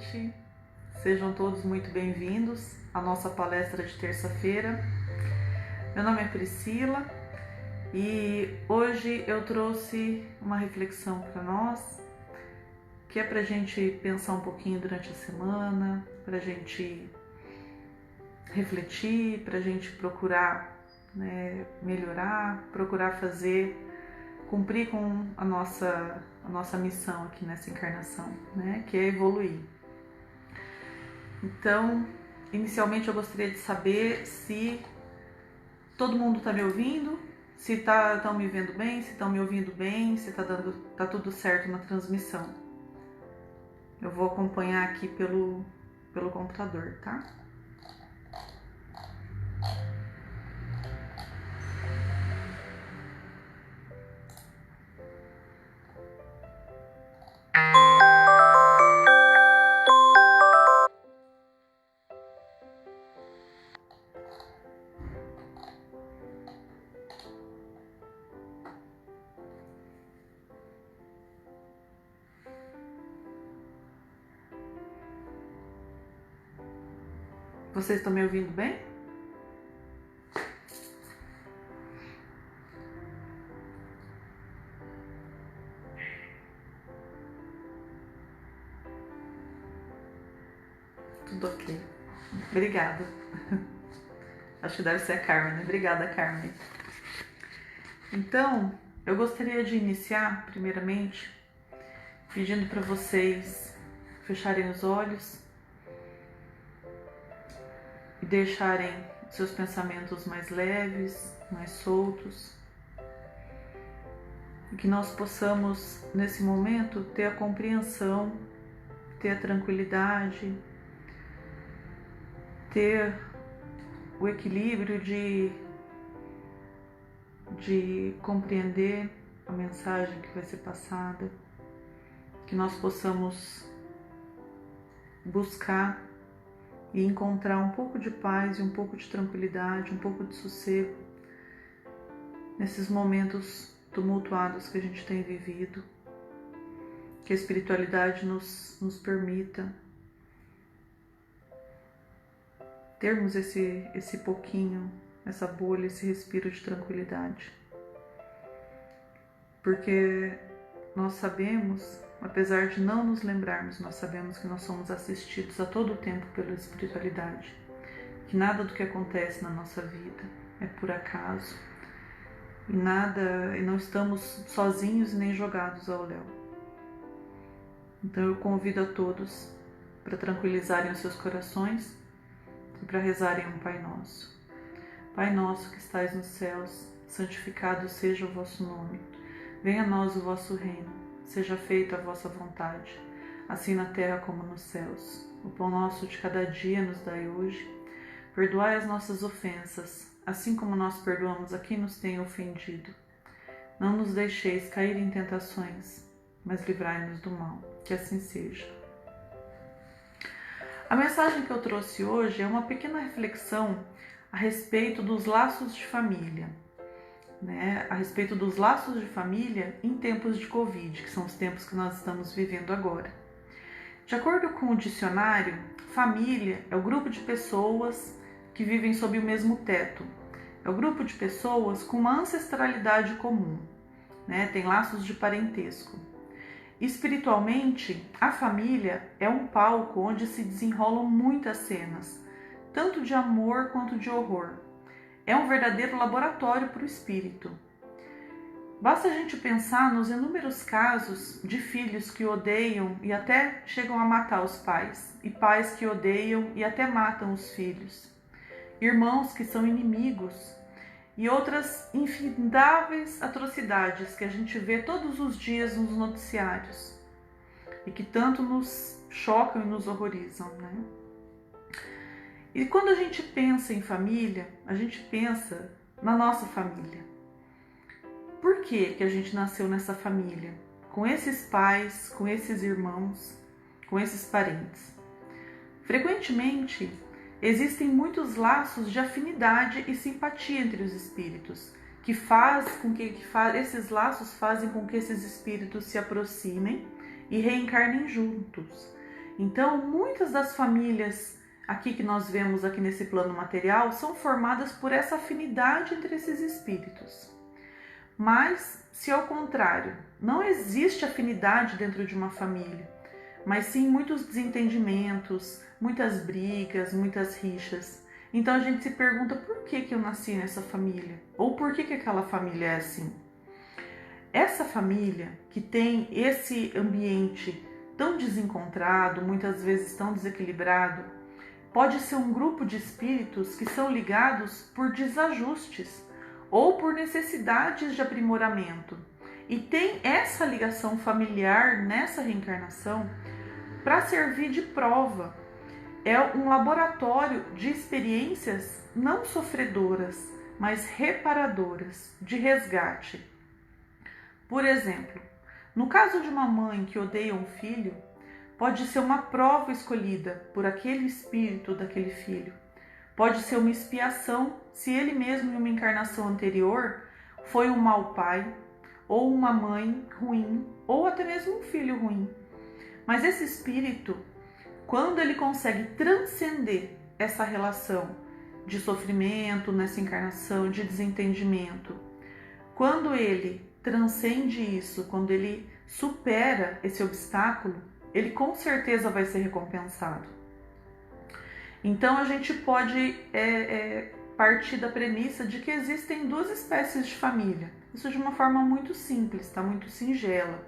noite. Sejam todos muito bem-vindos à nossa palestra de terça-feira. Meu nome é Priscila e hoje eu trouxe uma reflexão para nós, que é para a gente pensar um pouquinho durante a semana, para a gente refletir, para a gente procurar melhorar, procurar cumprir com a nossa missão aqui nessa encarnação, que é evoluir. Então, inicialmente eu gostaria de saber se todo mundo está me ouvindo, se estão me vendo bem, se estão me ouvindo bem, se tá tudo certo na transmissão. Eu vou acompanhar aqui pelo computador, tá? Vocês estão me ouvindo bem? Tudo ok. Obrigada. Acho que deve ser a Carmen. Obrigada, Carmen. Então, eu gostaria de iniciar, primeiramente, pedindo para vocês fecharem os olhos e deixarem seus pensamentos mais leves, mais soltos, e que nós possamos, nesse momento, ter a compreensão, ter a tranquilidade, ter o equilíbrio de compreender a mensagem que vai ser passada, que nós possamos buscar e encontrar um pouco de paz e um pouco de tranquilidade, um pouco de sossego nesses momentos tumultuados que a gente tem vivido, que a espiritualidade nos permita termos esse pouquinho, essa bolha, esse respiro de tranquilidade. Porque nós sabemos, apesar de não nos lembrarmos, nós sabemos que nós somos assistidos a todo tempo pela espiritualidade, que nada do que acontece na nossa vida é por acaso, e não estamos sozinhos nem jogados ao léu. Então eu convido a todos para tranquilizarem os seus corações e para rezarem um Pai Nosso. Pai nosso que estais nos céus, santificado seja o vosso nome. Venha a nós o vosso reino, seja feita a vossa vontade, assim na terra como nos céus. O pão nosso de cada dia nos dai hoje. Perdoai as nossas ofensas, assim como nós perdoamos a quem nos tem ofendido. Não nos deixeis cair em tentações, mas livrai-nos do mal. Que assim seja. A mensagem que eu trouxe hoje é uma pequena reflexão a respeito dos laços de família, a respeito dos laços de família em tempos de Covid, que são os tempos que nós estamos vivendo agora. De acordo com o dicionário, família é o grupo de pessoas que vivem sob o mesmo teto. É o grupo de pessoas com uma ancestralidade comum, tem laços de parentesco. Espiritualmente, a família é um palco onde se desenrolam muitas cenas, tanto de amor quanto de horror. É um verdadeiro laboratório para o espírito. Basta a gente pensar nos inúmeros casos de filhos que odeiam e até chegam a matar os pais, e pais que odeiam e até matam os filhos, irmãos que são inimigos e outras infindáveis atrocidades que a gente vê todos os dias nos noticiários e que tanto nos chocam e nos horrorizam, E quando a gente pensa em família, a gente pensa na nossa família. Por que a gente nasceu nessa família? Com esses pais, com esses irmãos, com esses parentes. Frequentemente, existem muitos laços de afinidade e simpatia entre os espíritos, esses laços fazem com que esses espíritos se aproximem e reencarnem juntos. Então, muitas das famílias aqui que nós vemos aqui nesse plano material são formadas por essa afinidade entre esses espíritos. Mas, se ao contrário, não existe afinidade dentro de uma família, mas sim muitos desentendimentos, muitas brigas, muitas rixas. Então a gente se pergunta por que eu nasci nessa família? Ou por que aquela família é assim? Essa família que tem esse ambiente tão desencontrado, muitas vezes tão desequilibrado, pode ser um grupo de espíritos que são ligados por desajustes ou por necessidades de aprimoramento. E tem essa ligação familiar nessa reencarnação para servir de prova. É um laboratório de experiências não sofredoras, mas reparadoras, de resgate. Por exemplo, no caso de uma mãe que odeia um filho, pode ser uma prova escolhida por aquele espírito daquele filho. Pode ser uma expiação se ele mesmo em uma encarnação anterior foi um mau pai, ou uma mãe ruim, ou até mesmo um filho ruim. Mas esse espírito, quando ele consegue transcender essa relação de sofrimento nessa encarnação, de desentendimento, quando ele transcende isso, quando ele supera esse obstáculo, ele com certeza vai ser recompensado. Então a gente pode partir da premissa de que existem duas espécies de família. Isso de uma forma muito simples, tá? Muito singela.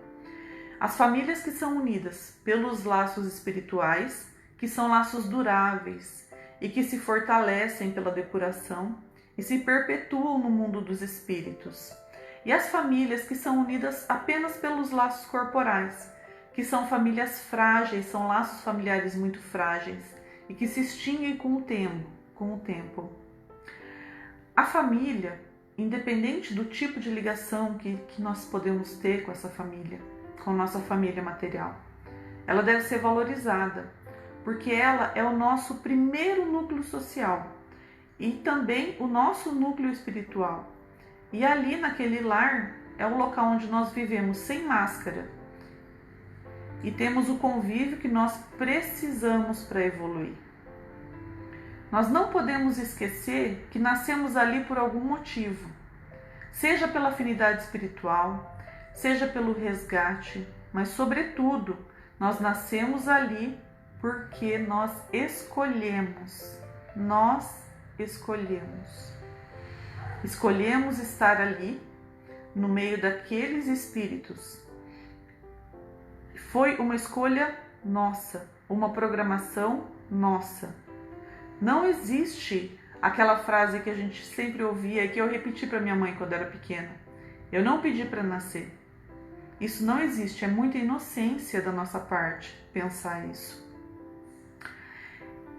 As famílias que são unidas pelos laços espirituais, que são laços duráveis e que se fortalecem pela depuração e se perpetuam no mundo dos espíritos. E as famílias que são unidas apenas pelos laços corporais, que são famílias frágeis, são laços familiares muito frágeis e que se extinguem com o tempo. A família, independente do tipo de ligação que nós podemos ter com essa família, com nossa família material, ela deve ser valorizada, porque ela é o nosso primeiro núcleo social e também o nosso núcleo espiritual. E ali naquele lar é o local onde nós vivemos sem máscara e temos o convívio que nós precisamos para evoluir. Nós não podemos esquecer que nascemos ali por algum motivo, seja pela afinidade espiritual, seja pelo resgate, mas sobretudo nós nascemos ali porque nós escolhemos. Escolhemos estar ali no meio daqueles espíritos. Foi uma escolha nossa, uma programação nossa. Não existe aquela frase que a gente sempre ouvia e que eu repeti para minha mãe quando era pequena. Eu não pedi para nascer. Isso não existe, é muita inocência da nossa parte pensar isso.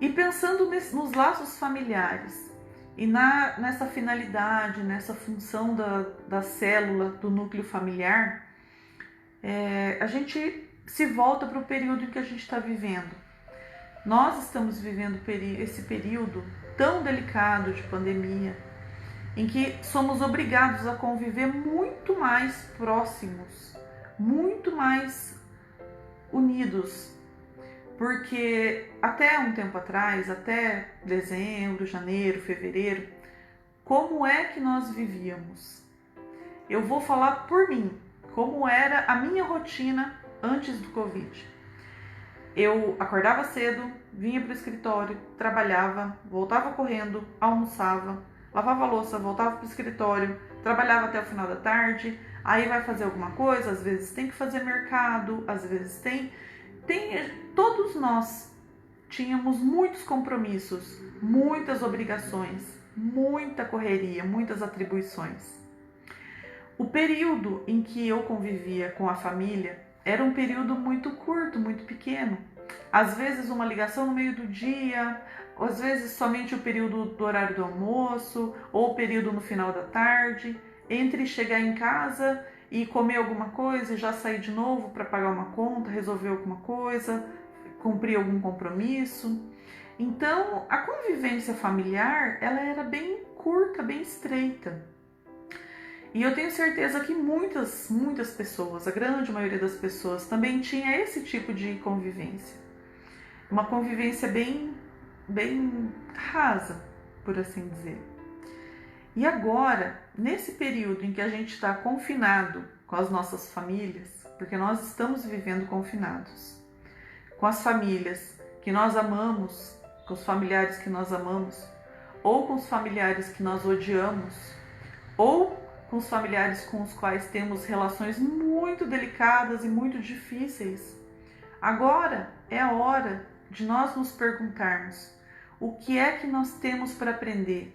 E pensando nos laços familiares e nessa finalidade, nessa função da célula, do núcleo familiar, a gente se volta para o período em que a gente está vivendo. Nós estamos vivendo esse período tão delicado de pandemia, em que somos obrigados a conviver muito mais próximos, muito mais unidos, porque até um tempo atrás, até dezembro, janeiro, fevereiro, como é que nós vivíamos? Eu vou falar por mim, como era a minha rotina antes do Covid. Eu acordava cedo, vinha para o escritório, trabalhava, voltava correndo, almoçava, lavava a louça, voltava para o escritório, trabalhava até o final da tarde, aí vai fazer alguma coisa, às vezes tem que fazer mercado, às vezes tem. Todos nós tínhamos muitos compromissos, muitas obrigações, muita correria, muitas atribuições. O período em que eu convivia com a família era um período muito curto, muito pequeno. Às vezes uma ligação no meio do dia, às vezes somente o período do horário do almoço, ou o período no final da tarde, entre chegar em casa e comer alguma coisa e já sair de novo para pagar uma conta, resolver alguma coisa, cumprir algum compromisso. Então, a convivência familiar, ela era bem curta, bem estreita. E eu tenho certeza que muitas pessoas, a grande maioria das pessoas, também tinha esse tipo de convivência. uma convivência bem rasa, por assim dizer. E agora, nesse período em que a gente está confinado com as nossas famílias, porque nós estamos vivendo confinados, com as famílias que nós amamos, com os familiares que nós amamos, ou com os familiares que nós odiamos, ou com os familiares com os quais temos relações muito delicadas e muito difíceis. Agora é a hora de nós nos perguntarmos o que é que nós temos para aprender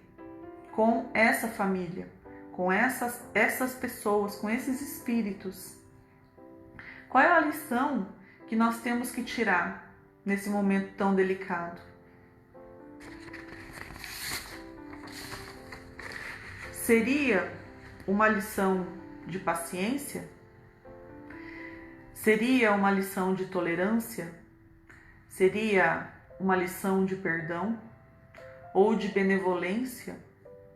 com essa família, com essas pessoas, com esses espíritos. Qual é a lição que nós temos que tirar nesse momento tão delicado? Seria uma lição de paciência? Seria uma lição de tolerância? Seria uma lição de perdão? Ou de benevolência?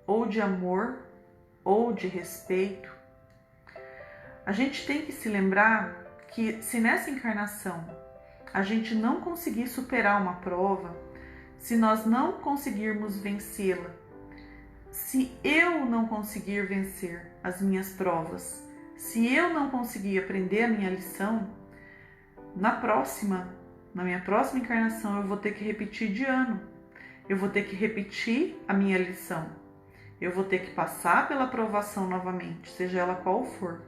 Ou de amor? Ou de respeito? A gente tem que se lembrar que se nessa encarnação a gente não conseguir superar uma prova, se nós não conseguirmos vencê-la, se eu não conseguir vencer as minhas provas, se eu não conseguir aprender a minha lição, na minha próxima encarnação, eu vou ter que repetir de ano. Eu vou ter que repetir a minha lição. Eu vou ter que passar pela provação novamente, seja ela qual for,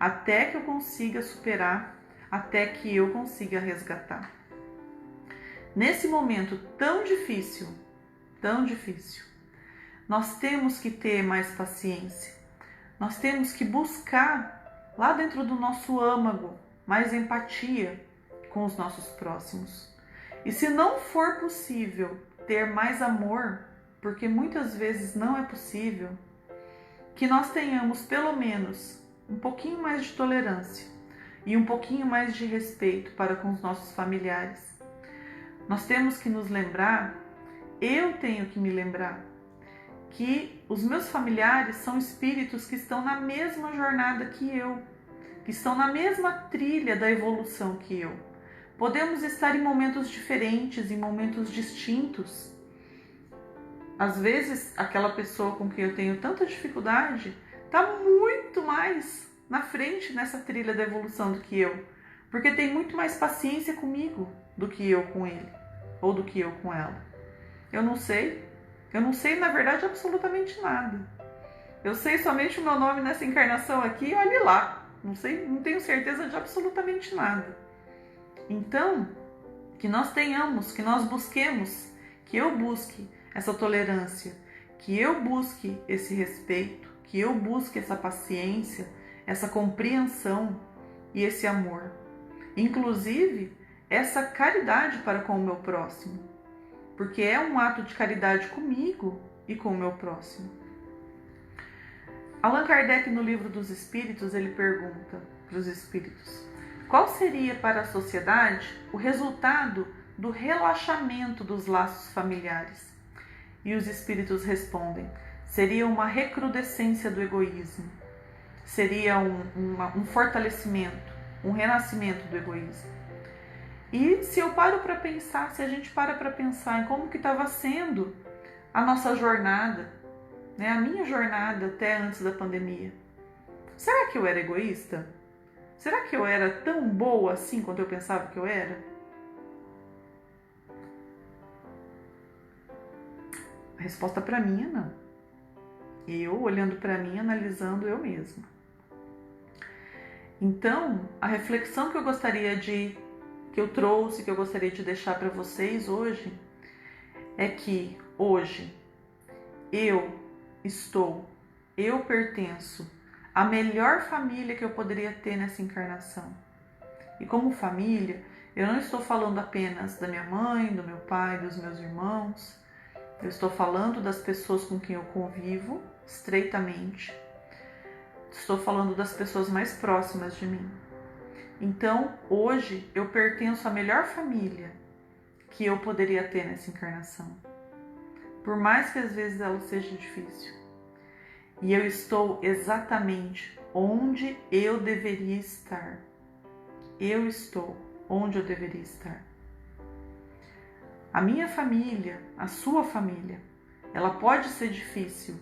até que eu consiga superar, até que eu consiga resgatar. Nesse momento tão difícil, nós temos que ter mais paciência. Nós temos que buscar lá dentro do nosso âmago mais empatia com os nossos próximos. E se não for possível ter mais amor, porque muitas vezes não é possível, que nós tenhamos pelo menos um pouquinho mais de tolerância e um pouquinho mais de respeito para com os nossos familiares. Nós temos que nos lembrar, eu tenho que me lembrar, que os meus familiares são espíritos que estão na mesma jornada que eu, que estão na mesma trilha da evolução que eu. Podemos estar em momentos diferentes, em momentos distintos. Às vezes, aquela pessoa com quem eu tenho tanta dificuldade está muito mais na frente nessa trilha da evolução do que eu, porque tem muito mais paciência comigo do que eu com ele, ou do que eu com ela. Eu não sei, na verdade, absolutamente nada. Eu sei somente o meu nome nessa encarnação aqui e olhe lá. Não tenho certeza de absolutamente nada. Então, que nós busquemos, que eu busque essa tolerância, que eu busque esse respeito, que eu busque essa paciência, essa compreensão e esse amor. Inclusive, essa caridade para com o meu próximo, porque é um ato de caridade comigo e com o meu próximo. Allan Kardec, no Livro dos Espíritos, ele pergunta para os espíritos: qual seria para a sociedade o resultado do relaxamento dos laços familiares? E os espíritos respondem: seria uma recrudescência do egoísmo, seria um fortalecimento, um renascimento do egoísmo. E se eu paro para pensar, se a gente para pensar em como que estava sendo a nossa jornada, né, a minha jornada até antes da pandemia, será que eu era egoísta? Será que eu era tão boa assim quanto eu pensava que eu era? A resposta para mim é não. Eu olhando para mim, analisando eu mesma. Então, a reflexão que eu gostaria que eu gostaria de deixar para vocês hoje, é que hoje eu pertenço à melhor família que eu poderia ter nessa encarnação. E como família, eu não estou falando apenas da minha mãe, do meu pai, dos meus irmãos. Eu estou falando das pessoas com quem eu convivo estreitamente. Estou falando das pessoas mais próximas de mim. Então, hoje, eu pertenço à melhor família que eu poderia ter nessa encarnação. Por mais que às vezes ela seja difícil. E eu estou exatamente onde eu deveria estar. Eu estou onde eu deveria estar. A minha família, a sua família, ela pode ser difícil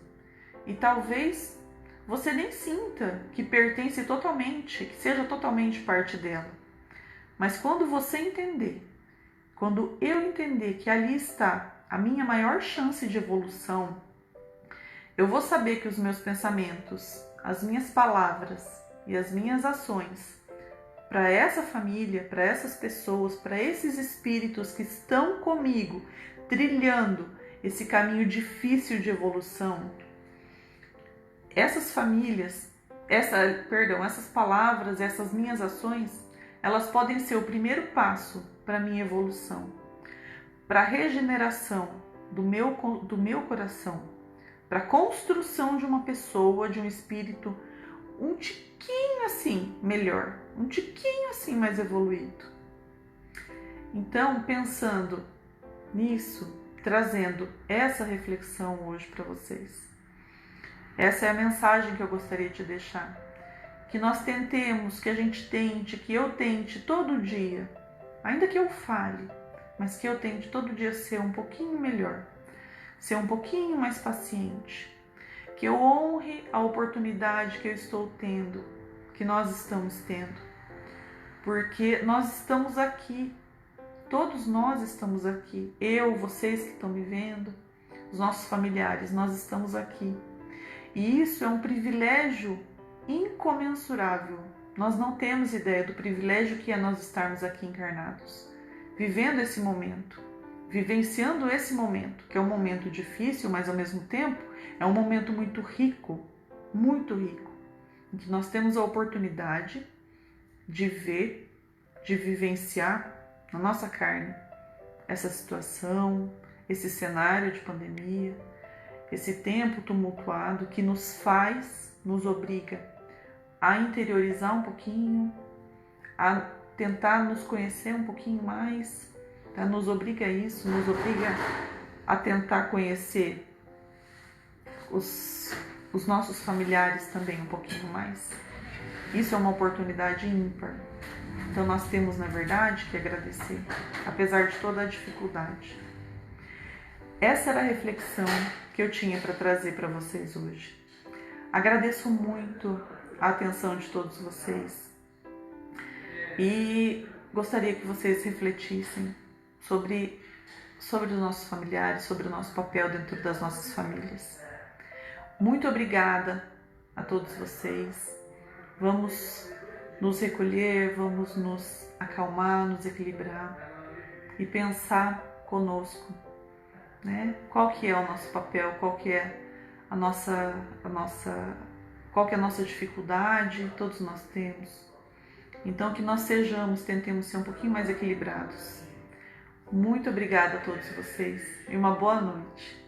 e talvez você nem sinta que pertence totalmente, que seja totalmente parte dela. Mas quando você entender, quando eu entender que ali está a minha maior chance de evolução, eu vou saber que os meus pensamentos, as minhas palavras e as minhas ações para essa família, para essas pessoas, para esses espíritos que estão comigo, trilhando esse caminho difícil de evolução, essas famílias, essas palavras, essas minhas ações, elas podem ser o primeiro passo para a minha evolução, para a regeneração do meu coração, para a construção de uma pessoa, de um espírito um tiquinho assim melhor, um tiquinho assim mais evoluído. Então, pensando nisso, trazendo essa reflexão hoje para vocês. Essa é a mensagem que eu gostaria de deixar. Que nós tentemos, que a gente tente, que eu tente todo dia, ainda que eu fale, mas que eu tente todo dia ser um pouquinho melhor, ser um pouquinho mais paciente, que eu honre a oportunidade que eu estou tendo, que nós estamos tendo, porque nós estamos aqui, todos nós estamos aqui, eu, vocês que estão me vendo, os nossos familiares, nós estamos aqui. E isso é um privilégio incomensurável. Nós não temos ideia do privilégio que é nós estarmos aqui encarnados, vivendo esse momento, vivenciando esse momento, que é um momento difícil, mas ao mesmo tempo é um momento muito rico, em que nós temos a oportunidade de ver, de vivenciar na nossa carne essa situação, esse cenário de pandemia, esse tempo tumultuado que nos obriga a interiorizar um pouquinho, a tentar nos conhecer um pouquinho mais, tá? Nos obriga a isso, nos obriga a tentar conhecer os nossos familiares também um pouquinho mais. Isso é uma oportunidade ímpar. Então nós temos, na verdade, que agradecer, apesar de toda a dificuldade. Essa era a reflexão que eu tinha para trazer para vocês hoje. Agradeço muito a atenção de todos vocês e gostaria que vocês refletissem sobre os nossos familiares, sobre o nosso papel dentro das nossas famílias. Muito obrigada a todos vocês. Vamos nos recolher, vamos nos acalmar, nos equilibrar e pensar conosco, né? Qual que é o nosso papel, qual que é qual que é a nossa dificuldade, todos nós temos. Então que nós tentemos ser um pouquinho mais equilibrados. Muito obrigada a todos vocês e uma boa noite.